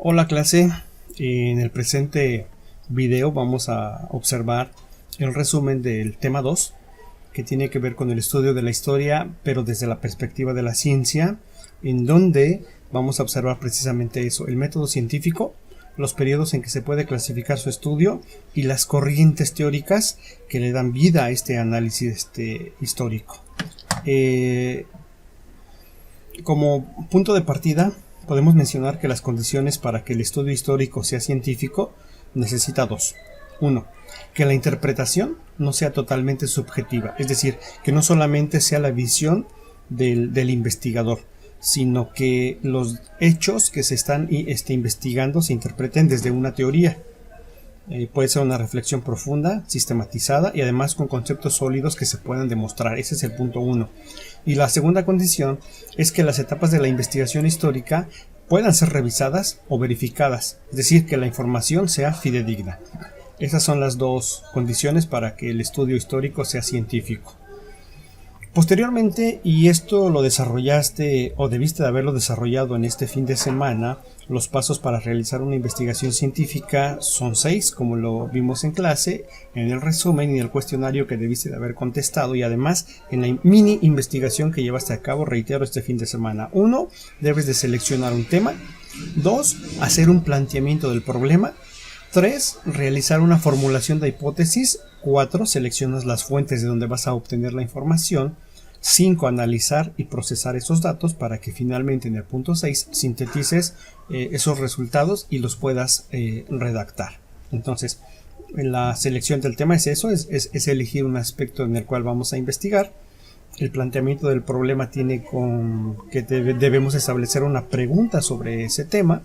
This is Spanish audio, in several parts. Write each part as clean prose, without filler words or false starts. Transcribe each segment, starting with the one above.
Hola clase, en el presente video vamos a observar el resumen del tema 2 que tiene que ver con el estudio de la historia pero desde la perspectiva de la ciencia, en donde vamos a observar precisamente eso, el método científico, los periodos en que se puede clasificar su estudio y las corrientes teóricas que le dan vida a este análisis histórico. Como punto de partida podemos mencionar que las condiciones para que el estudio histórico sea científico necesita dos. Uno, que la interpretación no sea totalmente subjetiva, es decir, que no solamente sea la visión del investigador, sino que los hechos que se están investigando se interpreten desde una teoría. Puede ser una reflexión profunda, sistematizada y además con conceptos sólidos que se puedan demostrar. Ese es el punto 1. Y la segunda condición es que las etapas de la investigación histórica puedan ser revisadas o verificadas, es decir, que la información sea fidedigna. Esas son las dos condiciones para que el estudio histórico sea científico. Posteriormente, y esto lo desarrollaste o debiste de haberlo desarrollado en este fin de semana, los pasos para realizar una investigación científica son 6, como lo vimos en clase, en el resumen y el cuestionario que debiste de haber contestado, y además en la mini investigación que llevaste a cabo, reitero, este fin de semana. 1. Debes de seleccionar un tema. 2. Hacer un planteamiento del problema. 3. Realizar una formulación de hipótesis. 4. Seleccionas las fuentes de donde vas a obtener la información. 5. Analizar y procesar esos datos para que finalmente en el punto 6 sintetices esos resultados y los puedas redactar. Entonces, la selección del tema es eso, es elegir un aspecto en el cual vamos a investigar. El planteamiento del problema tiene que debemos establecer una pregunta sobre ese tema,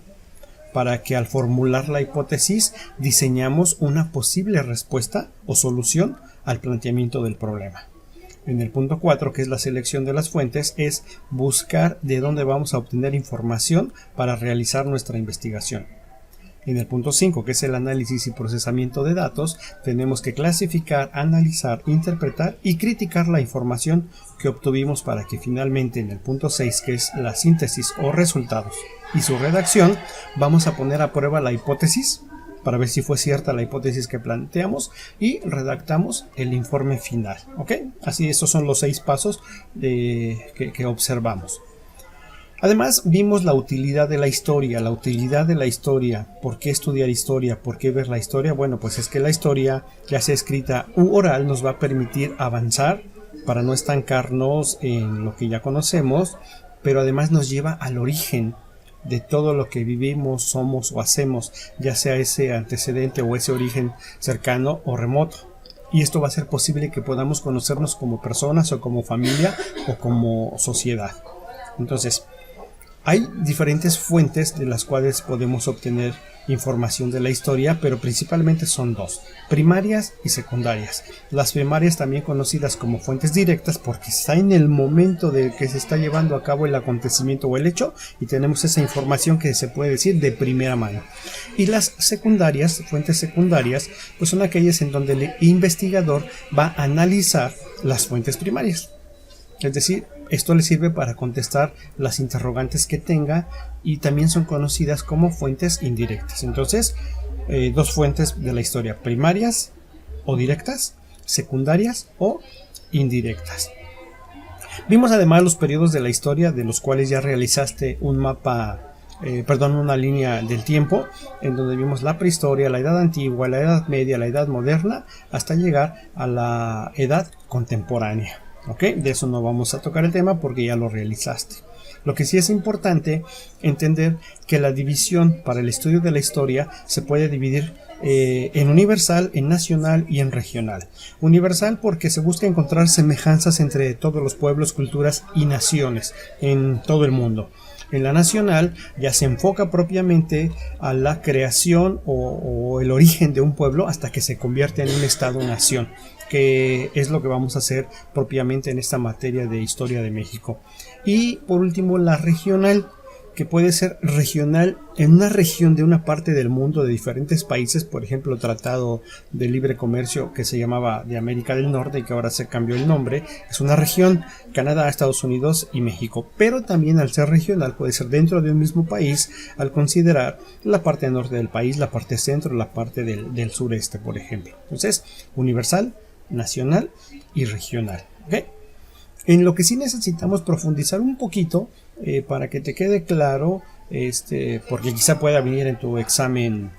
para que al formular la hipótesis diseñamos una posible respuesta o solución al planteamiento del problema. En el punto 4, que es la selección de las fuentes, es buscar de dónde vamos a obtener información para realizar nuestra investigación. En el punto 5, que es el análisis y procesamiento de datos, tenemos que clasificar, analizar, interpretar y criticar la información que obtuvimos para que finalmente en el punto 6, que es la síntesis o resultados y su redacción, vamos a poner a prueba la hipótesis para ver si fue cierta la hipótesis que planteamos y redactamos el informe final. ¿Ok? Así, estos son los 6 pasos que observamos. Además, vimos la utilidad de la historia, ¿Por qué estudiar historia? ¿Por qué ver la historia? Bueno, pues es que la historia, ya sea escrita u oral, nos va a permitir avanzar para no estancarnos en lo que ya conocemos, pero además nos lleva al origen de todo lo que vivimos, somos o hacemos, ya sea ese antecedente o ese origen cercano o remoto. Y esto va a ser posible que podamos conocernos como personas o como familia o como sociedad. Entonces, hay diferentes fuentes de las cuales podemos obtener información de la historia, pero principalmente son 2, primarias y secundarias. Las primarias, también conocidas como fuentes directas, porque está en el momento de que se está llevando a cabo el acontecimiento o el hecho y tenemos esa información que se puede decir de primera mano. Y las secundarias, fuentes secundarias, pues son aquellas en donde el investigador va a analizar las fuentes primarias. Es decir, esto le sirve para contestar las interrogantes que tenga y también son conocidas como fuentes indirectas. Entonces, 2 fuentes de la historia, primarias o directas, secundarias o indirectas. Vimos además los periodos de la historia, de los cuales ya realizaste un mapa, una línea del tiempo, en donde vimos la prehistoria, la edad antigua, la edad media, la edad moderna, hasta llegar a la edad contemporánea. ¿Ok? De eso no vamos a tocar el tema porque ya lo realizaste. Lo que sí es importante entender que la división para el estudio de la historia se puede dividir en universal, en nacional y en regional. Universal porque se busca encontrar semejanzas entre todos los pueblos, culturas y naciones en todo el mundo. En la nacional ya se enfoca propiamente a la creación o el origen de un pueblo hasta que se convierte en un estado-nación, que es lo que vamos a hacer propiamente en esta materia de historia de México. Y por último, la regional, que puede ser regional en una región de una parte del mundo de diferentes países, por ejemplo, Tratado de Libre Comercio que se llamaba de América del Norte y que ahora se cambió el nombre, es una región, Canadá, Estados Unidos y México, pero también al ser regional puede ser dentro de un mismo país al considerar la parte norte del país, la parte centro, la parte del sureste, por ejemplo. Entonces, universal, nacional y regional. ¿Okay? En lo que sí necesitamos profundizar un poquito para que te quede claro, porque quizá pueda venir en tu examen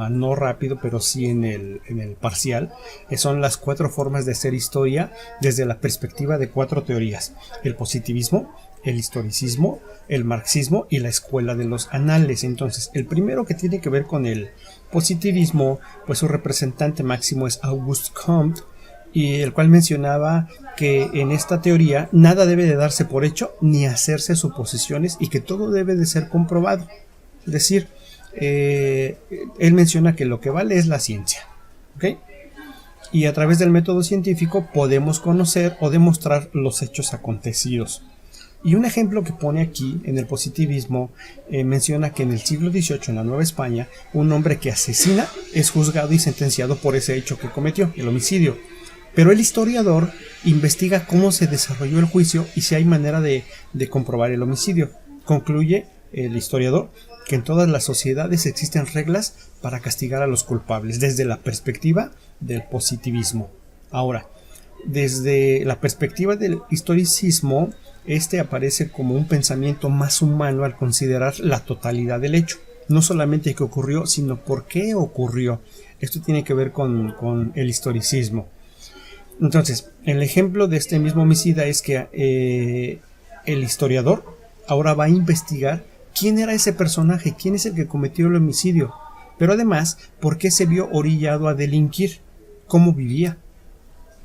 no rápido, pero sí en el parcial, son las 4 formas de hacer historia desde la perspectiva de 4 teorías: el positivismo, el historicismo, el marxismo y la escuela de los anales. Entonces, el primero, que tiene que ver con el positivismo, pues su representante máximo es Auguste Comte, y el cual mencionaba que en esta teoría nada debe de darse por hecho ni hacerse suposiciones y que todo debe de ser comprobado. Es decir, él menciona que lo que vale es la ciencia, ¿okay? Y a través del método científico podemos conocer o demostrar los hechos acontecidos. Y un ejemplo que pone aquí en el positivismo menciona que en el siglo XVIII, en la Nueva España, un hombre que asesina es juzgado y sentenciado por ese hecho que cometió, el homicidio. Pero el historiador investiga cómo se desarrolló el juicio y si hay manera de comprobar el homicidio. Concluye el historiador que en todas las sociedades existen reglas para castigar a los culpables, desde la perspectiva del positivismo. Ahora, desde la perspectiva del historicismo, aparece como un pensamiento más humano al considerar la totalidad del hecho. No solamente qué ocurrió, sino por qué ocurrió. Esto tiene que ver con el historicismo. Entonces, el ejemplo de este mismo homicida es que el historiador ahora va a investigar quién era ese personaje, quién es el que cometió el homicidio, pero además, por qué se vio orillado a delinquir, cómo vivía.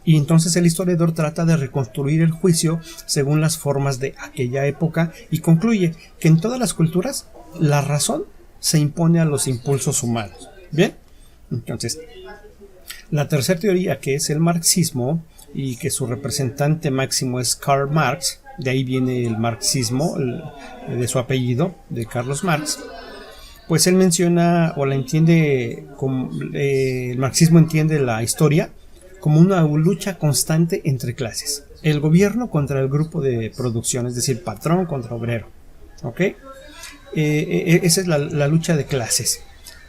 Y entonces el historiador trata de reconstruir el juicio según las formas de aquella época y concluye que en todas las culturas la razón se impone a los impulsos humanos. ¿Bien? Entonces, la tercera teoría, que es el marxismo, y que su representante máximo es Karl Marx, de ahí viene el marxismo, de su apellido, de Carlos Marx, pues él menciona o la entiende como el marxismo entiende la historia como una lucha constante entre clases. El gobierno contra el grupo de producción, es decir, patrón contra obrero. ¿Ok? Esa es la lucha de clases.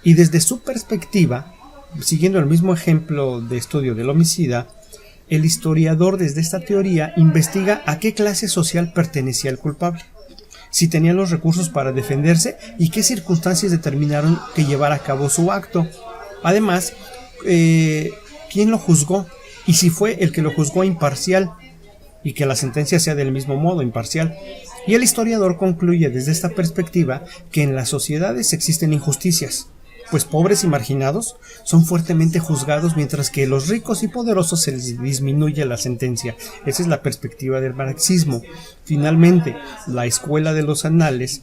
Y desde su perspectiva, siguiendo el mismo ejemplo de estudio del homicida, el historiador desde esta teoría investiga a qué clase social pertenecía el culpable, si tenía los recursos para defenderse y qué circunstancias determinaron que llevara a cabo su acto. Además, quién lo juzgó y si fue el que lo juzgó imparcial y que la sentencia sea del mismo modo, imparcial. Y el historiador concluye desde esta perspectiva que en las sociedades existen injusticias, pues pobres y marginados son fuertemente juzgados mientras que los ricos y poderosos se les disminuye la sentencia. Esa es la perspectiva del marxismo. Finalmente, la escuela de los anales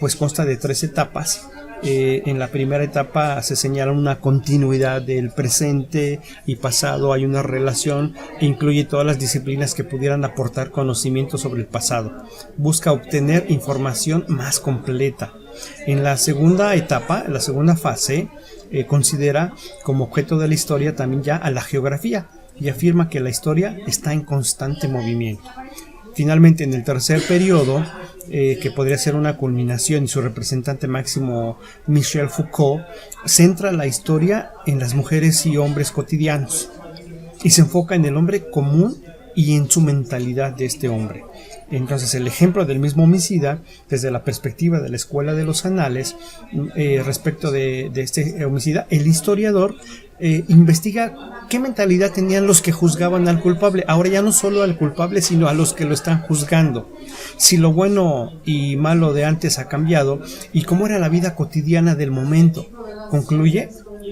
pues consta de 3 etapas. En la primera etapa se señala una continuidad del presente y pasado, hay una relación e incluye todas las disciplinas que pudieran aportar conocimiento sobre el pasado. Busca obtener información más completa. En la segunda etapa, la segunda fase, considera como objeto de la historia también ya a la geografía y afirma que la historia está en constante movimiento. Finalmente, en el tercer periodo, que podría ser una culminación, y su representante máximo, Michel Foucault, centra la historia en las mujeres y hombres cotidianos y se enfoca en el hombre común y en su mentalidad de este hombre. Entonces, el ejemplo del mismo homicida, desde la perspectiva de la escuela de los anales, respecto de este homicida, el historiador investiga qué mentalidad tenían los que juzgaban al culpable. Ahora ya no solo al culpable, sino a los que lo están juzgando. Si lo bueno y malo de antes ha cambiado y cómo era la vida cotidiana del momento. Concluye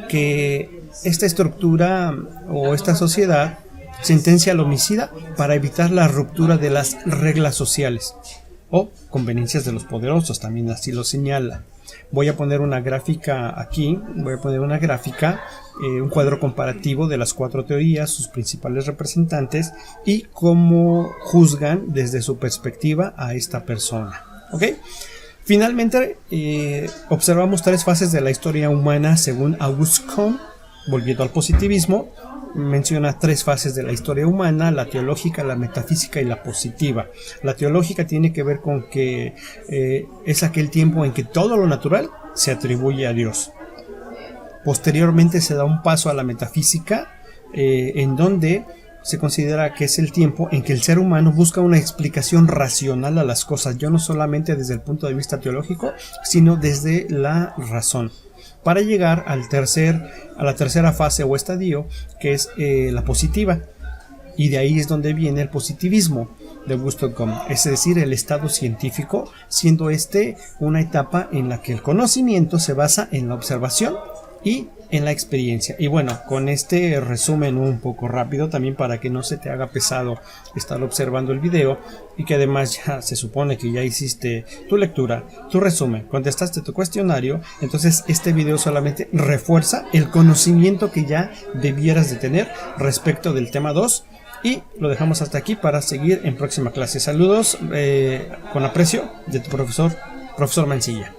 que esta estructura o esta sociedad sentencia al homicida para evitar la ruptura de las reglas sociales o conveniencias de los poderosos, también así lo señala. Voy a poner una gráfica aquí, un cuadro comparativo de las 4 teorías, sus principales representantes y cómo juzgan desde su perspectiva a esta persona. ¿Ok? Finalmente, observamos 3 fases de la historia humana según Auguste Comte. Volviendo al positivismo, menciona 3 fases de la historia humana: la teológica, la metafísica y la positiva. La teológica tiene que ver con que es aquel tiempo en que todo lo natural se atribuye a Dios. Posteriormente se da un paso a la metafísica, en donde se considera que es el tiempo en que el ser humano busca una explicación racional a las cosas, ya no solamente desde el punto de vista teológico, sino desde la razón, para llegar a la tercera fase o estadio, que es la positiva. Y de ahí es donde viene el positivismo de Auguste Comte, es decir, el estado científico, siendo una etapa en la que el conocimiento se basa en la observación y en la experiencia. Y bueno, con este resumen un poco rápido, también para que no se te haga pesado estar observando el video, y que además ya se supone que ya hiciste tu lectura, tu resumen, contestaste tu cuestionario, entonces este video solamente refuerza el conocimiento que ya debieras de tener respecto del tema 2. Y lo dejamos hasta aquí para seguir en próxima clase. Saludos con aprecio de tu profesor Mancilla.